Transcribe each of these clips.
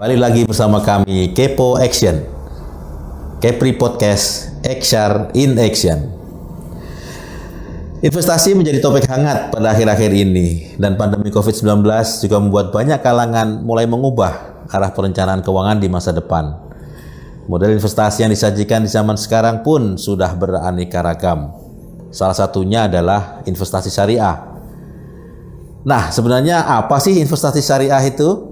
Balik lagi bersama kami Kepo Action, Kepri Podcast, XR in Action. Investasi menjadi topik hangat pada akhir-akhir ini, dan pandemi COVID-19 juga membuat banyak kalangan mulai mengubah arah perencanaan keuangan di masa depan. Model investasi yang disajikan di zaman sekarang pun sudah beraneka ragam. Salah satunya adalah investasi syariah. Nah, sebenarnya apa sih investasi syariah itu?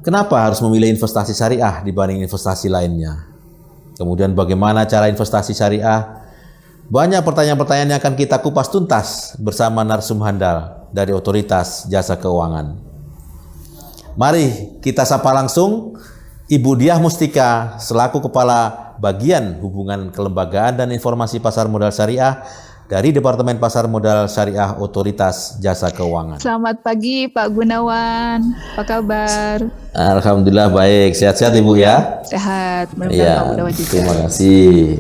Kenapa harus memilih investasi syariah dibanding investasi lainnya? Kemudian bagaimana cara investasi syariah? Banyak pertanyaan-pertanyaan yang akan kita kupas tuntas bersama narsum handal dari Otoritas Jasa Keuangan. Mari kita sapa langsung Ibu Diah Mustika selaku Kepala Bagian Hubungan Kelembagaan dan Informasi Pasar Modal Syariah dari Departemen Pasar Modal Syariah Otoritas Jasa Keuangan. Selamat pagi Pak Gunawan, apa kabar? Alhamdulillah baik, sehat-sehat Ibu ya? Sehat, Ya, Pak Gunawan juga. terima kasih.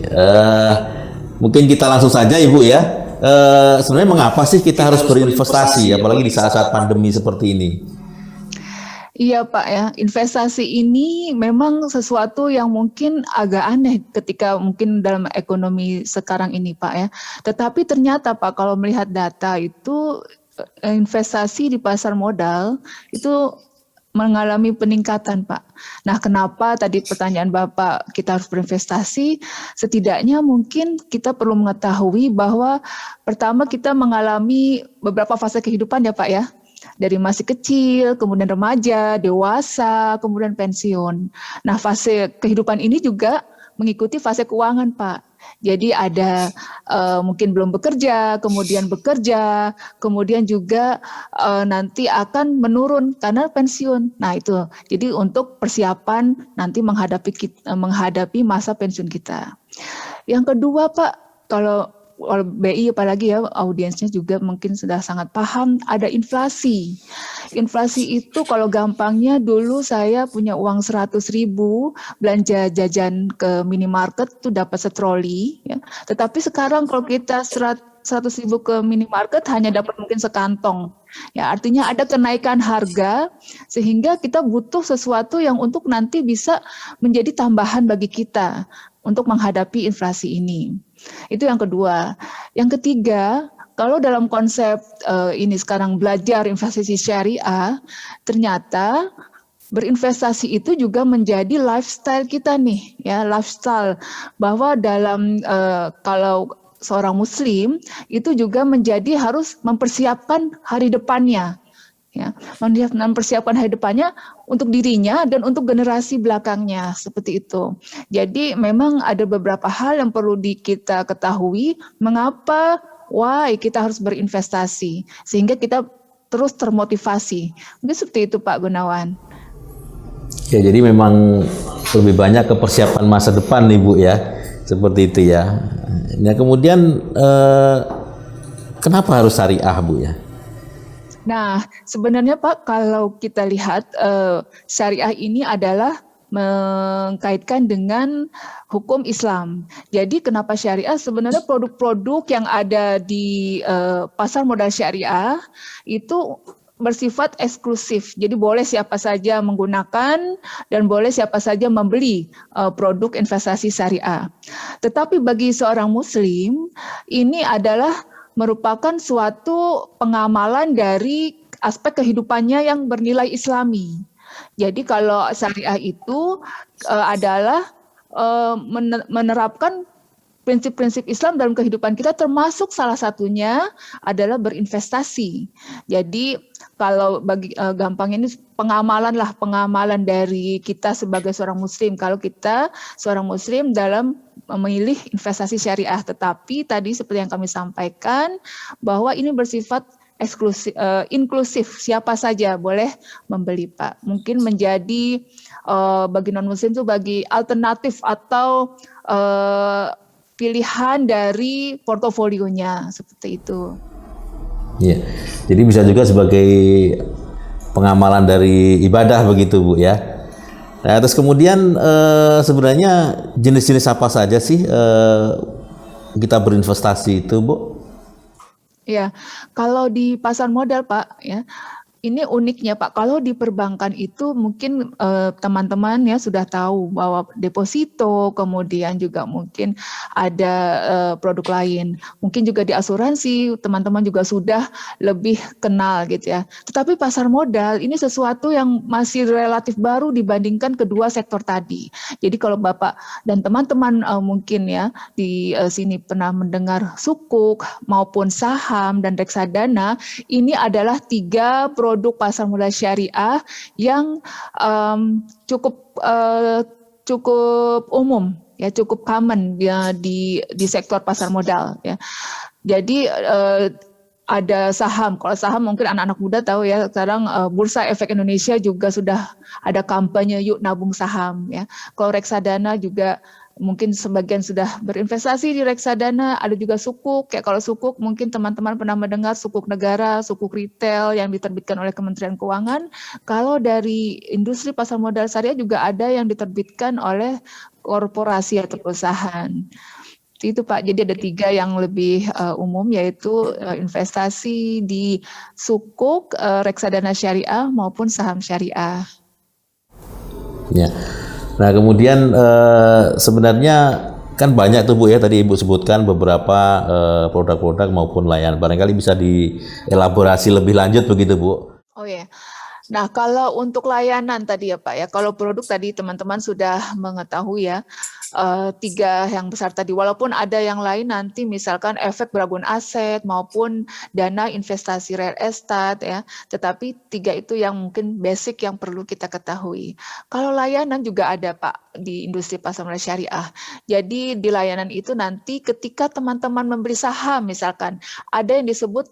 Mungkin kita langsung saja Ibu ya. Sebenarnya mengapa sih kita harus berinvestasi, apalagi di saat-saat pandemi seperti ini? Iya Pak ya, investasi ini memang sesuatu yang mungkin agak aneh ketika mungkin dalam ekonomi sekarang ini Pak ya. Tetapi ternyata Pak kalau melihat data itu investasi di pasar modal itu mengalami peningkatan Pak. Nah kenapa tadi pertanyaan Bapak kita harus berinvestasi? Setidaknya mungkin kita perlu mengetahui bahwa pertama kita mengalami beberapa fase kehidupan ya Pak ya. Dari masih kecil, kemudian remaja, dewasa, kemudian pensiun. Nah, fase kehidupan ini juga mengikuti fase keuangan, Pak. Jadi ada mungkin belum bekerja, kemudian juga nanti akan menurun karena pensiun. Nah, itu. Jadi untuk persiapan nanti menghadapi masa pensiun kita. Yang kedua, Pak, kalau BI apalagi ya audiensnya juga mungkin sudah sangat paham ada inflasi. Inflasi itu kalau gampangnya dulu saya punya uang 100.000 belanja jajan ke minimarket tuh dapat setroli ya. Tetapi sekarang kalau kita 100.000 ke minimarket hanya dapat mungkin sekantong. Ya, artinya ada kenaikan harga sehingga kita butuh sesuatu yang untuk nanti bisa menjadi tambahan bagi kita untuk menghadapi inflasi ini. Itu yang kedua. Yang ketiga, kalau dalam konsep ini sekarang belajar investasi syariah, ternyata berinvestasi itu juga menjadi lifestyle kita nih, ya lifestyle. Bahwa dalam kalau seorang muslim itu juga menjadi harus mempersiapkan hari depannya. Ya, mempersiapkan hari depannya untuk dirinya dan untuk generasi belakangnya seperti itu. Jadi memang ada beberapa hal yang perlu kita ketahui mengapa kita harus berinvestasi sehingga kita terus termotivasi. Mungkin seperti itu Pak Gunawan. Ya, jadi memang lebih banyak ke persiapan masa depan nih Bu ya, seperti itu ya. Nah kemudian kenapa harus syariah Bu ya? Nah, sebenarnya Pak, kalau kita lihat syariah ini adalah mengkaitkan dengan hukum Islam. Jadi kenapa syariah? Sebenarnya produk-produk yang ada di pasar modal syariah itu bersifat eksklusif. Jadi boleh siapa saja menggunakan dan boleh siapa saja membeli produk investasi syariah. Tetapi bagi seorang muslim, ini adalah merupakan suatu pengamalan dari aspek kehidupannya yang bernilai Islami. Jadi kalau syariah itu adalah menerapkan prinsip-prinsip Islam dalam kehidupan kita, termasuk salah satunya adalah berinvestasi. Jadi kalau bagi gampang ini pengamalan dari kita sebagai seorang muslim. Kalau kita seorang muslim dalam memilih investasi syariah, tetapi tadi seperti yang kami sampaikan bahwa ini bersifat inklusif, siapa saja boleh membeli Pak. Mungkin menjadi bagi non muslim itu bagi alternatif atau pilihan dari portofolionya seperti itu. Iya, jadi bisa juga sebagai pengamalan dari ibadah begitu Bu ya. Nah, terus kemudian sebenarnya jenis-jenis apa saja sih kita berinvestasi itu Bu? Ya, kalau di pasar modal Pak ya, Ini uniknya Pak, kalau di perbankan itu mungkin teman-teman ya sudah tahu bahwa deposito, kemudian juga mungkin ada produk lain. Mungkin juga di asuransi teman-teman juga sudah lebih kenal gitu ya. Tetapi pasar modal ini sesuatu yang masih relatif baru dibandingkan kedua sektor tadi. Jadi kalau Bapak dan teman-teman mungkin ya di sini pernah mendengar sukuk maupun saham dan reksadana, ini adalah 3 produk pasar modal syariah yang cukup umum ya, cukup common ya di sektor pasar modal ya. Jadi ada saham. Kalau saham mungkin anak-anak muda tahu ya, sekarang Bursa Efek Indonesia juga sudah ada kampanye yuk nabung saham ya. Kalau reksadana juga mungkin sebagian sudah berinvestasi di reksadana, ada juga sukuk. Kayak kalau sukuk mungkin teman-teman pernah mendengar sukuk negara, sukuk retail yang diterbitkan oleh Kementerian Keuangan. Kalau dari industri pasar modal syariah juga ada yang diterbitkan oleh korporasi atau perusahaan. Itu Pak, jadi ada 3 yang lebih umum, yaitu investasi di sukuk, reksadana syariah maupun saham syariah. Ya. Nah kemudian sebenarnya kan banyak tuh Bu ya, tadi Ibu sebutkan beberapa produk-produk maupun layanan. Barangkali bisa dielaborasi lebih lanjut begitu Bu. Oh ya. Nah, kalau untuk layanan tadi ya Pak ya, kalau produk tadi teman-teman sudah mengetahui ya, 3 yang besar tadi, walaupun ada yang lain nanti misalkan efek beragam aset maupun dana investasi real estate ya, tetapi 3 itu yang mungkin basic yang perlu kita ketahui. Kalau layanan juga ada Pak di industri pasar modal syariah. Jadi di layanan itu nanti ketika teman-teman membeli saham misalkan, ada yang disebut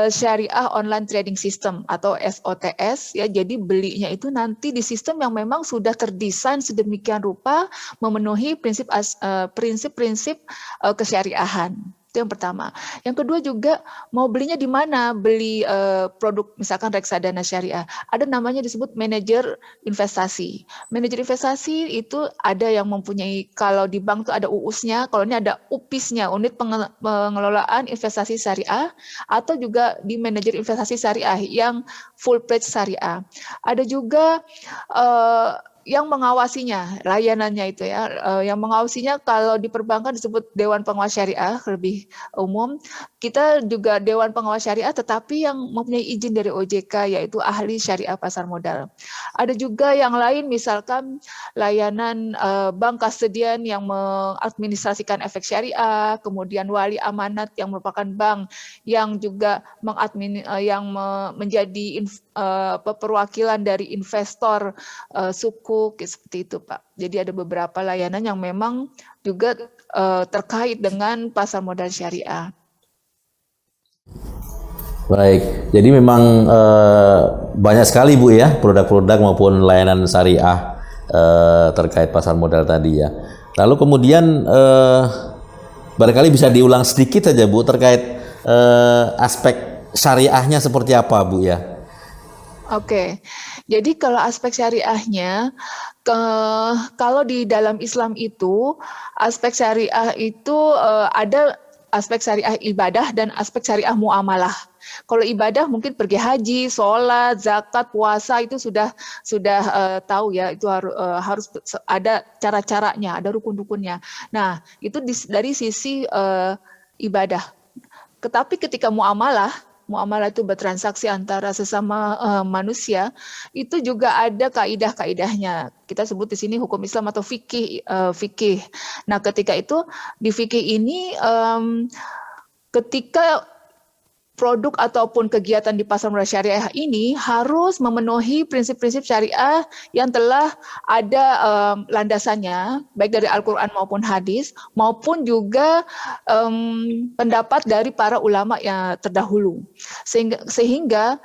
Syariah Online Trading System atau SOTS ya. Jadi belinya itu nanti di sistem yang memang sudah terdesain sedemikian rupa memenuhi prinsip-prinsip kesyariahan. Itu yang pertama. Yang kedua juga mau belinya di mana? Beli produk misalkan reksadana syariah. Ada namanya disebut manajer investasi. Manajer investasi itu ada yang mempunyai, kalau di bank itu ada UUS-nya, kalau ini ada UPIS-nya, unit pengelolaan investasi syariah, atau juga di manajer investasi syariah yang full pledge syariah. Ada juga yang mengawasinya, layanannya itu ya, yang mengawasinya kalau di perbankan disebut Dewan Pengawas Syariah, lebih umum. Kita juga Dewan Pengawas Syariah tetapi yang mempunyai izin dari OJK, yaitu ahli syariah pasar modal. Ada juga yang lain misalkan layanan bank kastedian yang mengadministrasikan efek syariah, kemudian wali amanat yang merupakan bank yang juga menjadi perwakilan dari investor suku seperti itu Pak. Jadi ada beberapa layanan yang memang juga terkait dengan pasar modal syariah. Baik, jadi memang banyak sekali Bu ya produk-produk maupun layanan syariah terkait pasar modal tadi ya. Lalu kemudian barangkali bisa diulang sedikit saja Bu terkait aspek syariahnya seperti apa Bu ya? Oke, jadi kalau aspek syariahnya, kalau di dalam Islam itu, aspek syariah itu ada aspek syariah ibadah dan aspek syariah muamalah. Kalau ibadah mungkin pergi haji, sholat, zakat, puasa itu sudah tahu ya, itu harus ada cara-caranya, ada rukun-rukunnya. Nah, itu dari sisi ibadah. Tetapi ketika muamalah itu bertransaksi antara sesama manusia, itu juga ada kaidah-kaidahnya. Kita sebut di sini hukum Islam atau fikih. Nah, ketika itu di fikih ini ketika produk ataupun kegiatan di pasar modal syariah ini harus memenuhi prinsip-prinsip syariah yang telah ada landasannya, baik dari Al-Quran maupun hadis, maupun juga pendapat dari para ulama yang terdahulu. Sehingga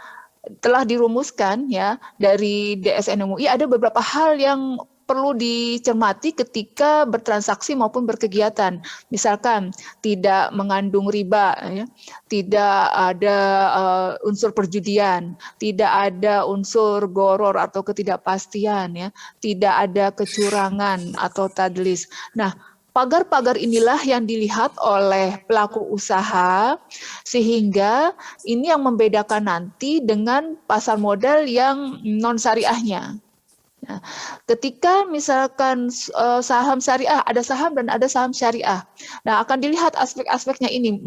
telah dirumuskan ya dari DSN MUI ada beberapa hal yang perlu dicermati ketika bertransaksi maupun berkegiatan. Misalkan tidak mengandung riba, ya, tidak ada unsur perjudian, tidak ada unsur goror atau ketidakpastian, ya, tidak ada kecurangan atau tadlis. Nah, pagar-pagar inilah yang dilihat oleh pelaku usaha, sehingga ini yang membedakan nanti dengan pasar modal yang non-syariahnya. Nah, ketika misalkan saham syariah, ada saham dan ada saham syariah. Nah, akan dilihat aspek-aspeknya ini,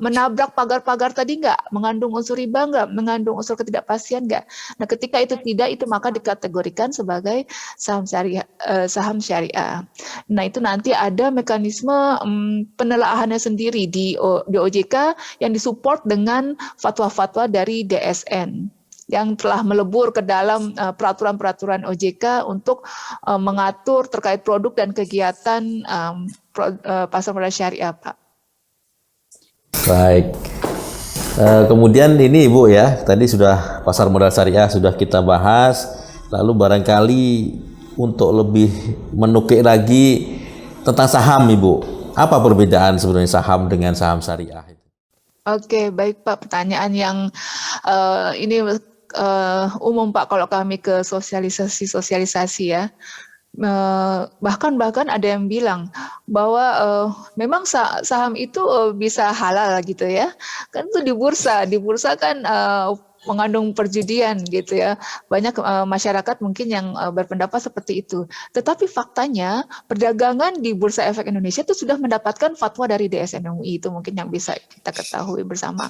menabrak pagar-pagar tadi nggak, mengandung unsur riba nggak, mengandung unsur ketidakpastian nggak. Nah, ketika itu tidak, itu maka dikategorikan sebagai saham syariah. Nah, itu nanti ada mekanisme penelaahannya sendiri di OJK yang disupport dengan fatwa-fatwa dari DSN yang telah melebur ke dalam peraturan-peraturan OJK untuk mengatur terkait produk dan kegiatan pasar modal syariah, Pak. Baik. Kemudian ini Ibu ya, tadi sudah pasar modal syariah sudah kita bahas, lalu barangkali untuk lebih menukik lagi tentang saham Ibu. Apa perbedaan sebenarnya saham dengan saham syariah? Oke, baik Pak. Pertanyaan yang ini umum Pak kalau kami ke sosialisasi ya. Bahkan ada yang bilang bahwa memang saham itu bisa halal gitu ya. Kan itu di bursa kan mengandung perjudian gitu ya. Banyak masyarakat mungkin yang berpendapat seperti itu. Tetapi faktanya perdagangan di Bursa Efek Indonesia itu sudah mendapatkan fatwa dari DSN MUI, itu mungkin yang bisa kita ketahui bersama.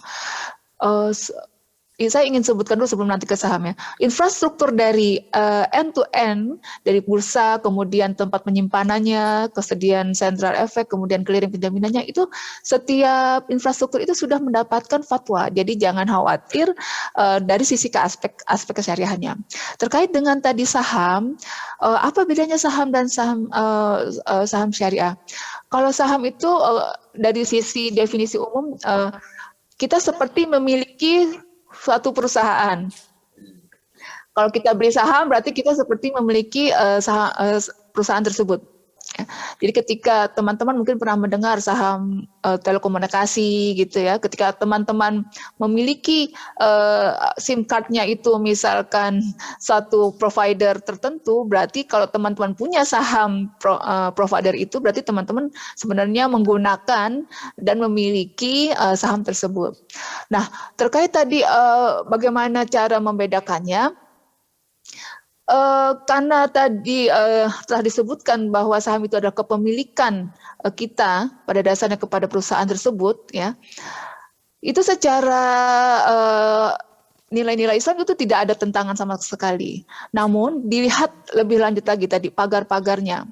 Saya ingin sebutkan dulu sebelum nanti ke sahamnya. Infrastruktur dari end to end, dari bursa, kemudian tempat penyimpanannya, kesediaan central efek, kemudian clearing penjaminannya, itu setiap infrastruktur itu sudah mendapatkan fatwa. Jadi jangan khawatir dari sisi aspek kesyariahannya. Terkait dengan tadi saham, apa bedanya saham dan saham syariah? Kalau saham itu dari sisi definisi umum, kita seperti memiliki suatu perusahaan. Kalau kita beli saham, berarti kita seperti memiliki perusahaan tersebut. Jadi ketika teman-teman mungkin pernah mendengar saham telekomunikasi gitu ya, ketika teman-teman memiliki SIM card-nya itu misalkan satu provider tertentu, berarti kalau teman-teman punya saham provider itu, berarti teman-teman sebenarnya menggunakan dan memiliki saham tersebut. Nah, terkait tadi bagaimana cara membedakannya, karena tadi telah disebutkan bahwa saham itu adalah kepemilikan kita pada dasarnya kepada perusahaan tersebut, ya, itu secara nilai-nilai Islam itu tidak ada tentangan sama sekali. Namun dilihat lebih lanjut lagi tadi pagar-pagarnya.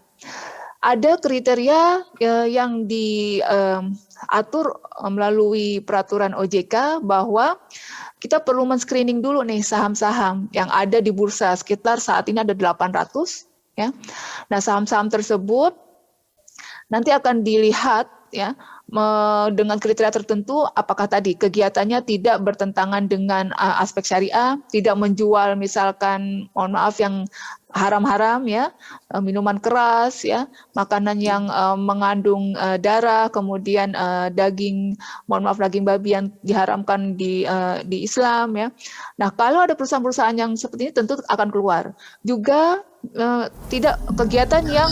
Ada kriteria yang diatur melalui peraturan OJK bahwa kita perlu men-screening dulu nih saham-saham yang ada di bursa, sekitar saat ini ada 800 ya. Nah, saham-saham tersebut nanti akan dilihat ya dengan kriteria tertentu, apakah tadi kegiatannya tidak bertentangan dengan aspek syariah, tidak menjual misalkan mohon maaf yang haram-haram ya, minuman keras ya, makanan yang mengandung darah, kemudian daging, mohon maaf daging babi yang diharamkan di Islam ya. Nah, kalau ada perusahaan-perusahaan yang seperti ini tentu akan keluar. Juga tidak kegiatan yang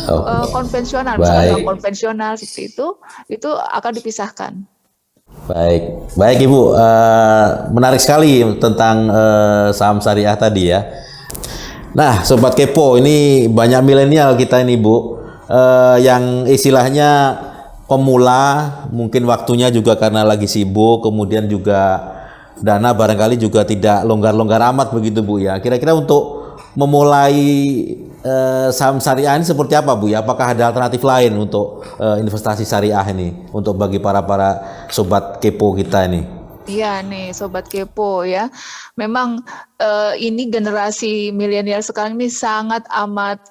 konvensional, misalkan konvensional seperti itu akan dipisahkan. Baik Ibu, menarik sekali tentang saham syariah tadi ya. Nah, Sobat Kepo, ini banyak milenial kita ini Bu, yang istilahnya pemula, mungkin waktunya juga karena lagi sibuk, kemudian juga dana barangkali juga tidak longgar-longgar amat begitu Bu ya. Kira-kira untuk memulai saham syariah ini seperti apa Bu ya? Apakah ada alternatif lain untuk investasi syariah ini untuk bagi para sobat kepo kita ini? Iya nih sobat kepo ya. Memang ini generasi milenial sekarang ini sangat amat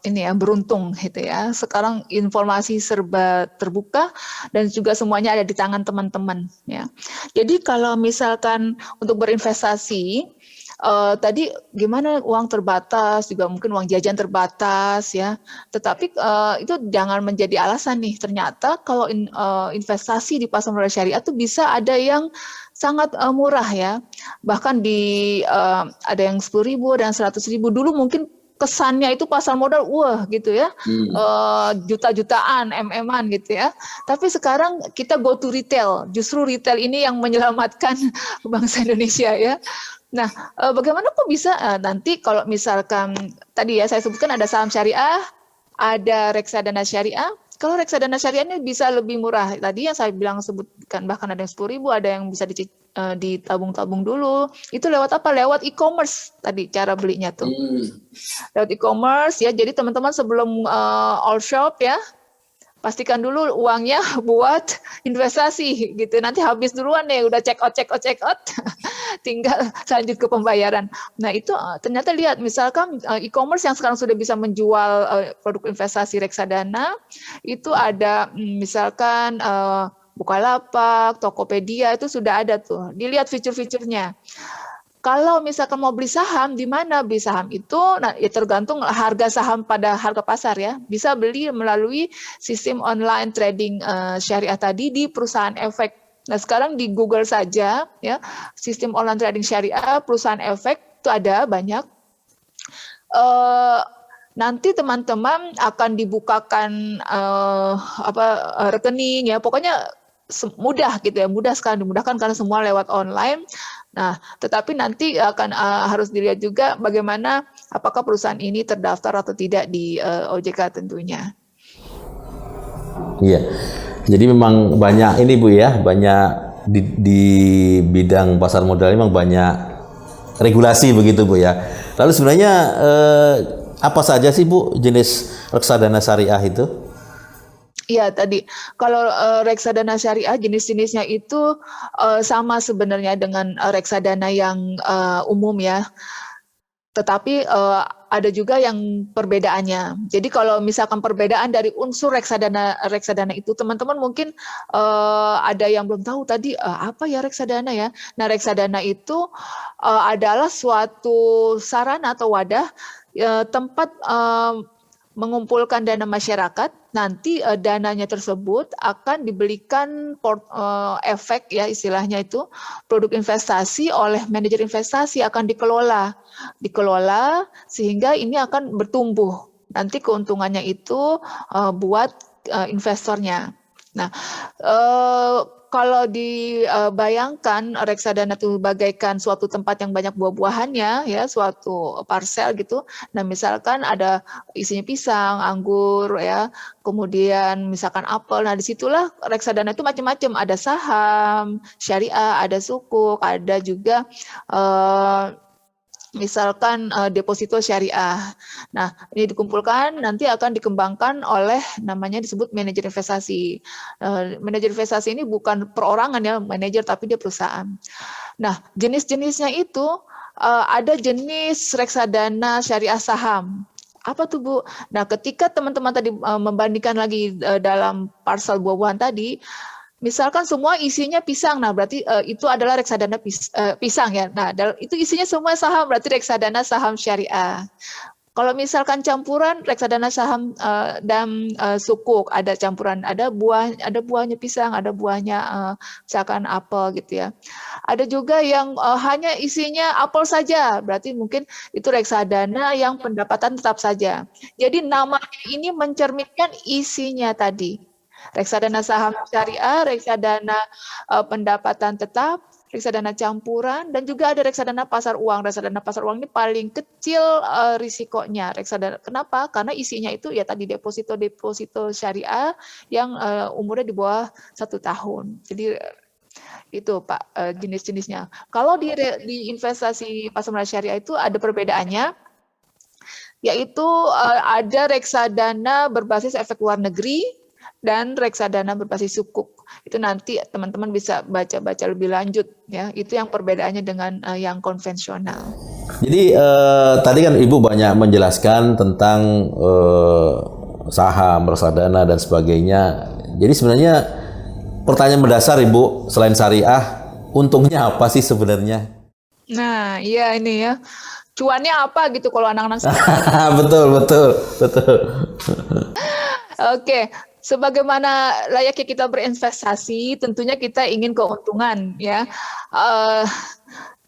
ini ya beruntung gitu ya. Sekarang informasi serba terbuka dan juga semuanya ada di tangan teman-teman ya. Jadi kalau misalkan untuk berinvestasi tadi gimana uang terbatas, juga mungkin uang jajan terbatas ya. Tetapi itu jangan menjadi alasan nih. Ternyata kalau investasi di pasar modal syariah itu bisa ada yang sangat murah ya. Bahkan ada yang 10.000 dan 100.000. Dulu mungkin kesannya itu pasar modal wah gitu ya, juta-jutaan, MM-an gitu ya. Tapi sekarang kita go to retail, justru retail ini yang menyelamatkan bangsa Indonesia ya. Nah, bagaimana kok bisa nanti kalau misalkan tadi ya saya sebutkan ada saham syariah, ada reksadana syariah. Kalau reksadana syariah ini bisa lebih murah. Tadi yang saya bilang sebutkan bahkan ada yang 10.000, ada yang bisa ditabung-tabung dulu. Itu lewat apa? Lewat e-commerce tadi cara belinya tuh. Lewat e-commerce ya. Jadi teman-teman sebelum all shop ya, pastikan dulu uangnya buat investasi gitu. Nanti habis duluan nih, udah check out, tinggal lanjut ke pembayaran. Nah itu ternyata lihat, misalkan e-commerce yang sekarang sudah bisa menjual produk investasi reksadana, itu ada misalkan Bukalapak, Tokopedia, itu sudah ada tuh. Dilihat fitur-fiturnya. Kalau misalkan mau beli saham, di mana beli saham itu, nah ya tergantung harga saham pada harga pasar ya. Bisa beli melalui sistem online trading syariah tadi di perusahaan efek. Nah sekarang di Google saja ya, sistem online trading syariah, perusahaan efek itu ada banyak. Nanti teman-teman akan dibukakan rekening ya, pokoknya mudah gitu ya, mudah sekali, dimudahkan karena semua lewat online. Nah, tetapi nanti akan harus dilihat juga bagaimana apakah perusahaan ini terdaftar atau tidak di OJK tentunya. Iya. Jadi memang banyak ini Bu ya, banyak di bidang pasar modal memang banyak regulasi begitu Bu ya. Lalu sebenarnya apa saja sih Bu jenis reksadana syariah itu? Iya tadi kalau reksadana syariah jenis-jenisnya itu sama sebenarnya dengan reksadana yang umum ya. Tetapi ada juga yang perbedaannya. Jadi kalau misalkan perbedaan dari unsur reksadana itu, teman-teman mungkin ada yang belum tahu tadi apa ya reksadana ya. Nah reksadana itu adalah suatu sarana atau wadah tempat mengumpulkan dana masyarakat. Nanti dananya tersebut akan dibelikan efek ya istilahnya itu produk investasi oleh manajer investasi, akan dikelola sehingga ini akan bertumbuh. Nanti keuntungannya itu buat investornya. Nah, kalau dibayangkan reksadana itu bagaikan suatu tempat yang banyak buah-buahannya ya, suatu parsel gitu. Nah, misalkan ada isinya pisang, anggur ya, kemudian misalkan apel. Nah, disitulah reksadana itu macam-macam, ada saham, syariah, ada sukuk, ada juga misalkan deposito syariah. Nah, ini dikumpulkan nanti akan dikembangkan oleh namanya disebut manajer investasi. Manajer investasi ini bukan perorangan ya, manajer tapi dia perusahaan. Nah, jenis-jenisnya itu ada jenis reksadana syariah saham. Apa tuh Bu? Nah, ketika teman-teman tadi membandingkan lagi dalam parsel buah-buahan tadi, misalkan semua isinya pisang, nah berarti itu adalah reksadana pisang ya. Nah, itu isinya semua saham, berarti reksadana saham syariah. Kalau misalkan campuran reksadana saham dan sukuk, ada campuran, ada buahnya pisang, ada buahnya misalkan apel gitu ya. Ada juga yang hanya isinya apel saja, berarti mungkin itu reksadana yang pendapatan tetap saja. Jadi namanya ini mencerminkan isinya tadi. Reksadana saham syariah, reksadana pendapatan tetap, reksadana campuran, dan juga ada reksadana pasar uang. Reksadana pasar uang ini paling kecil risikonya. Reksadana, kenapa? Karena isinya itu ya tadi deposito syariah yang umurnya di bawah 1 tahun. Jadi itu Pak jenis-jenisnya. Kalau di investasi pasar modal syariah itu ada perbedaannya, yaitu ada reksadana berbasis efek luar negeri dan reksadana berbasis sukuk. Itu nanti teman-teman bisa baca-baca lebih lanjut ya. Itu yang perbedaannya dengan yang konvensional. Jadi tadi kan Ibu banyak menjelaskan tentang saham, reksadana dan sebagainya. Jadi sebenarnya pertanyaan mendasar Ibu, selain syariah, untungnya apa sih sebenarnya? Nah, iya ini ya. Cuannya apa gitu kalau anak-anak betul. Oke, sebagaimana layaknya kita berinvestasi, tentunya kita ingin keuntungan ya.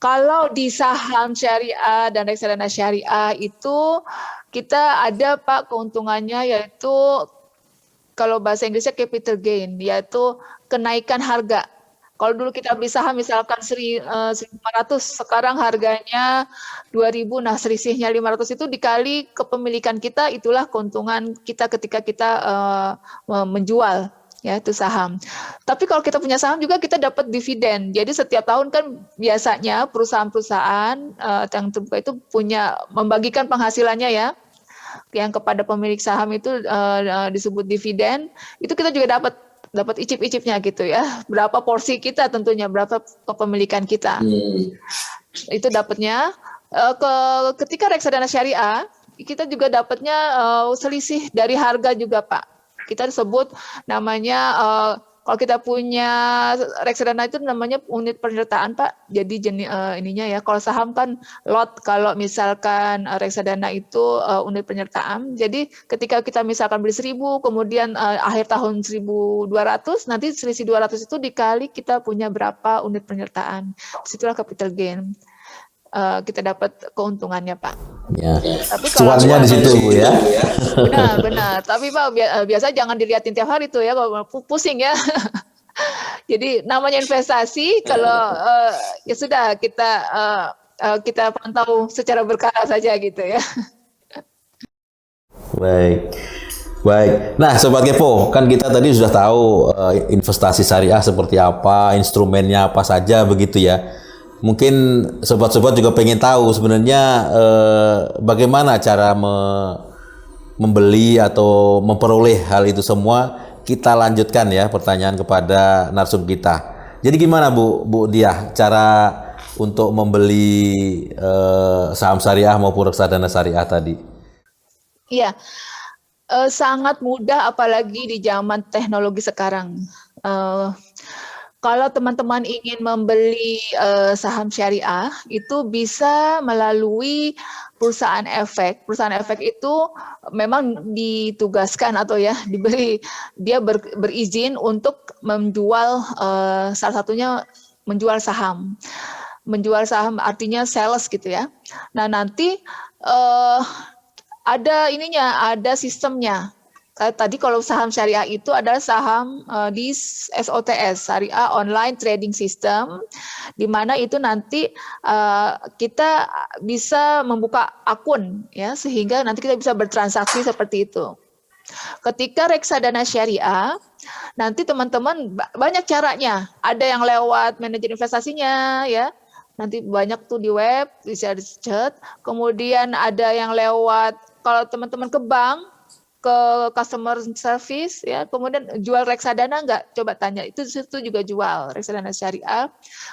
Kalau di saham syariah dan reksadana syariah itu kita ada Pak keuntungannya, yaitu kalau bahasa Inggrisnya capital gain, yaitu kenaikan harga. Kalau dulu kita beli saham misalkan 1.500, sekarang harganya 2.000, nah selisihnya 500 itu dikali kepemilikan kita, itulah keuntungan kita ketika kita menjual ya itu saham. Tapi kalau kita punya saham juga kita dapat dividen. Jadi setiap tahun kan biasanya perusahaan-perusahaan yang terbuka itu punya membagikan penghasilannya ya, yang kepada pemilik saham itu disebut dividen. Itu kita juga dapat icip-icipnya gitu ya, berapa porsi kita, tentunya berapa kepemilikan kita. Itu dapatnya. Ketika reksadana syariah kita juga dapatnya selisih dari harga juga Pak. Kita disebut namanya, kalau kita punya reksadana itu namanya unit penyertaan Pak. Jadi jenis ininya ya, kalau saham kan lot, kalau misalkan reksadana itu unit penyertaan. Jadi ketika kita misalkan beli 1.000, kemudian akhir tahun 1.200, nanti selisih 200 itu dikali kita punya berapa unit penyertaan. Disitulah capital gain. Kita dapat keuntungannya Pak. Ya. Tapi kalau cuannya di situ Bu ya. Benar. Tapi Pak biasa jangan dilihatin tiap hari tuh ya, kalau pusing ya. Jadi namanya investasi, kalau ya sudah kita pantau secara berkala saja gitu ya. Baik. Nah, Sobat Kepo, kan kita tadi sudah tahu investasi syariah seperti apa, instrumennya apa saja begitu ya. Mungkin sobat-sobat juga pengen tahu sebenarnya bagaimana cara membeli atau memperoleh hal itu semua. Kita lanjutkan ya pertanyaan kepada narsum kita. Jadi gimana Bu Diah cara untuk membeli saham syariah maupun reksadana syariah tadi? Iya, sangat mudah apalagi di zaman teknologi sekarang. Kalau teman-teman ingin membeli saham syariah, itu bisa melalui perusahaan efek. Perusahaan efek itu memang ditugaskan atau ya diberi, dia berizin untuk menjual, salah satunya menjual saham. Menjual saham artinya sales gitu ya. Nah nanti ada sistemnya. Tadi kalau saham syariah itu adalah saham di SOTS, Syariah Online Trading System, di mana itu nanti kita bisa membuka akun ya, sehingga nanti kita bisa bertransaksi seperti itu. Ketika reksadana syariah, nanti teman-teman banyak caranya. Ada yang lewat manajer investasinya ya. Nanti banyak tuh di web, bisa di-chat. Kemudian ada yang lewat, kalau teman-teman ke bank, ke customer service ya, kemudian jual reksadana nggak, coba tanya, itu juga jual reksadana syariah.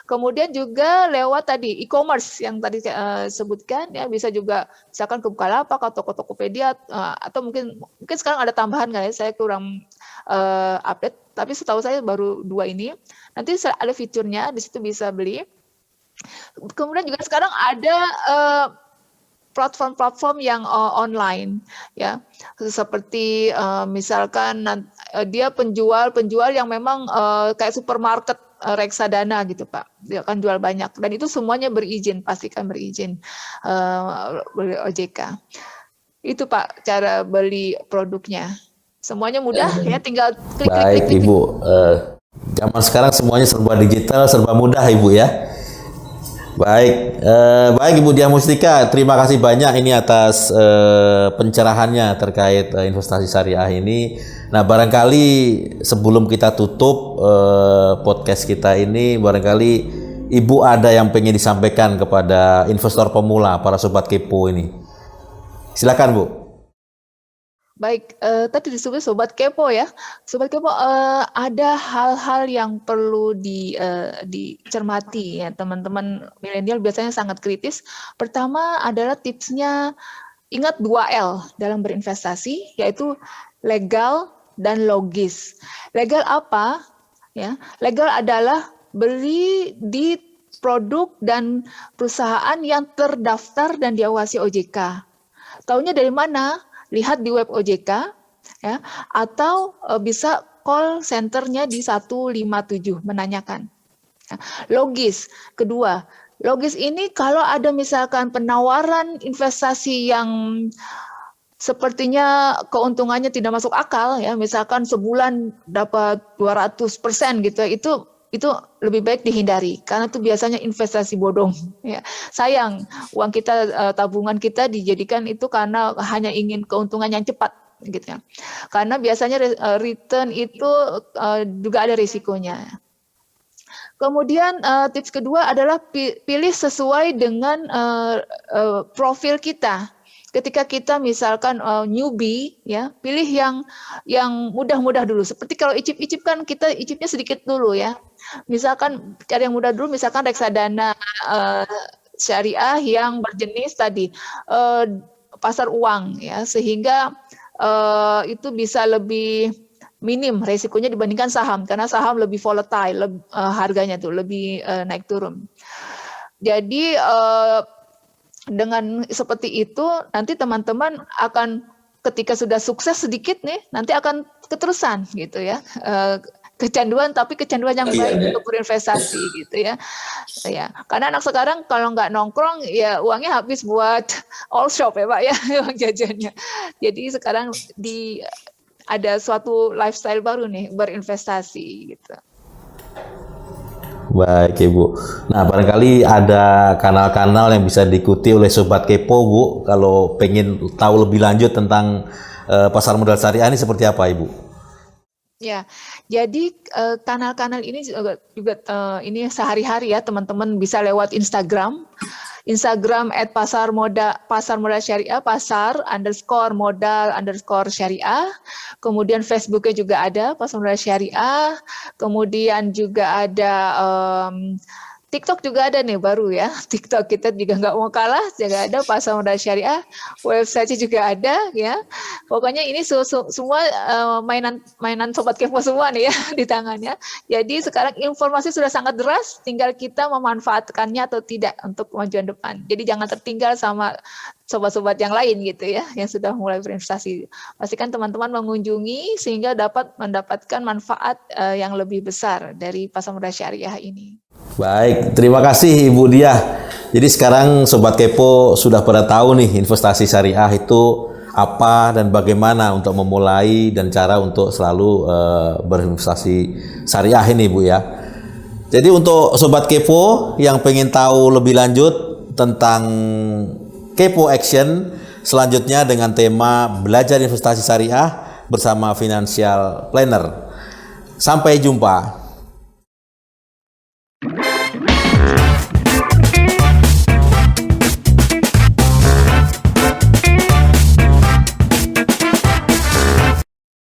Kemudian juga lewat tadi e-commerce yang tadi sebutkan ya, bisa juga misalkan ke Bukalapak atau ke Tokopedia, atau mungkin sekarang ada tambahan nggak ya, saya kurang update, tapi setahu saya baru 2 ini. Nanti ada fiturnya, di situ bisa beli. Kemudian juga sekarang ada platform-platform yang online ya, seperti misalkan dia penjual yang memang kayak supermarket reksadana gitu Pak, dia akan jual banyak dan itu semuanya berizin, pastikan berizin oleh OJK. Itu Pak cara beli produknya, semuanya mudah ya, tinggal klik. Baik Ibu, zaman sekarang semuanya serba digital, serba mudah Ibu ya. Baik Ibu Diah Mustika, terima kasih banyak ini atas pencerahannya terkait investasi syariah ini. Nah, barangkali sebelum kita tutup podcast kita ini, barangkali Ibu ada yang pengen disampaikan kepada investor pemula, para sobat kepo ini. Silakan Bu. Baik, tadi disebut Sobat Kepo ya. Sobat Kepo, ada hal-hal yang perlu dicermati ya, teman-teman milenial biasanya sangat kritis. Pertama adalah tipsnya, ingat 2L dalam berinvestasi, yaitu legal dan logis. Legal apa? Ya, legal adalah beli di produk dan perusahaan yang terdaftar dan diawasi OJK. Taunya dari mana? Lihat di web OJK ya, atau bisa call centernya di 157 menanyakan. Logis, kedua, logis ini kalau ada misalkan penawaran investasi yang sepertinya keuntungannya tidak masuk akal ya. Misalkan sebulan dapat 200% gitu ya, itu lebih baik dihindari karena itu biasanya investasi bodong ya. Sayang uang kita, tabungan kita dijadikan itu karena hanya ingin keuntungan yang cepat gitu ya. Karena biasanya return itu juga ada risikonya. Kemudian tips kedua adalah pilih sesuai dengan profil kita. Ketika kita misalkan newbie ya, pilih yang mudah-mudah dulu. Seperti kalau icip-icip kan kita icipnya sedikit dulu ya. Misalkan cari yang mudah dulu, misalkan reksadana syariah yang berjenis tadi pasar uang ya, sehingga itu bisa lebih minim resikonya dibandingkan saham, karena saham lebih volatile, harganya tuh lebih naik turun. Jadi dengan seperti itu nanti teman-teman akan ketika sudah sukses sedikit nih, nanti akan keterusan gitu ya. Kecanduan, tapi kecanduan yang baik untuk berinvestasi gitu ya. Ya, karena anak sekarang kalau nggak nongkrong ya uangnya habis buat all shop ya Pak ya, uang jajannya. Jadi sekarang ada suatu lifestyle baru nih, berinvestasi gitu. Baik Ibu. Nah, barangkali ada kanal-kanal yang bisa diikuti oleh Sobat Kepo, Bu, kalau pengen tahu lebih lanjut tentang pasar modal syariah ini seperti apa, Ibu? Ya, jadi kanal-kanal ini juga ini sehari-hari ya teman-teman bisa lewat Instagram @pasar modal syariah, pasar_modal_syariah. Kemudian Facebooknya juga ada pasar modal syariah. Kemudian juga ada TikTok juga ada nih baru ya. TikTok kita juga nggak mau kalah, juga ada pasar modal syariah. Website juga ada ya. Pokoknya ini semua mainan Sobat Kepo semua nih ya di tangannya. Jadi sekarang informasi sudah sangat deras, tinggal kita memanfaatkannya atau tidak untuk kemajuan depan. Jadi jangan tertinggal sama sobat-sobat yang lain gitu ya, yang sudah mulai berinvestasi. Pastikan teman-teman mengunjungi sehingga dapat mendapatkan manfaat yang lebih besar dari pasar modal syariah ini. Baik, terima kasih Ibu Diah. Jadi sekarang Sobat Kepo sudah pada tahu nih investasi syariah itu apa dan bagaimana untuk memulai dan cara untuk selalu berinvestasi syariah ini Bu ya. Jadi untuk Sobat Kepo yang pengen tahu lebih lanjut tentang Kepo Action selanjutnya dengan tema belajar investasi syariah bersama Financial Planner. Sampai jumpa.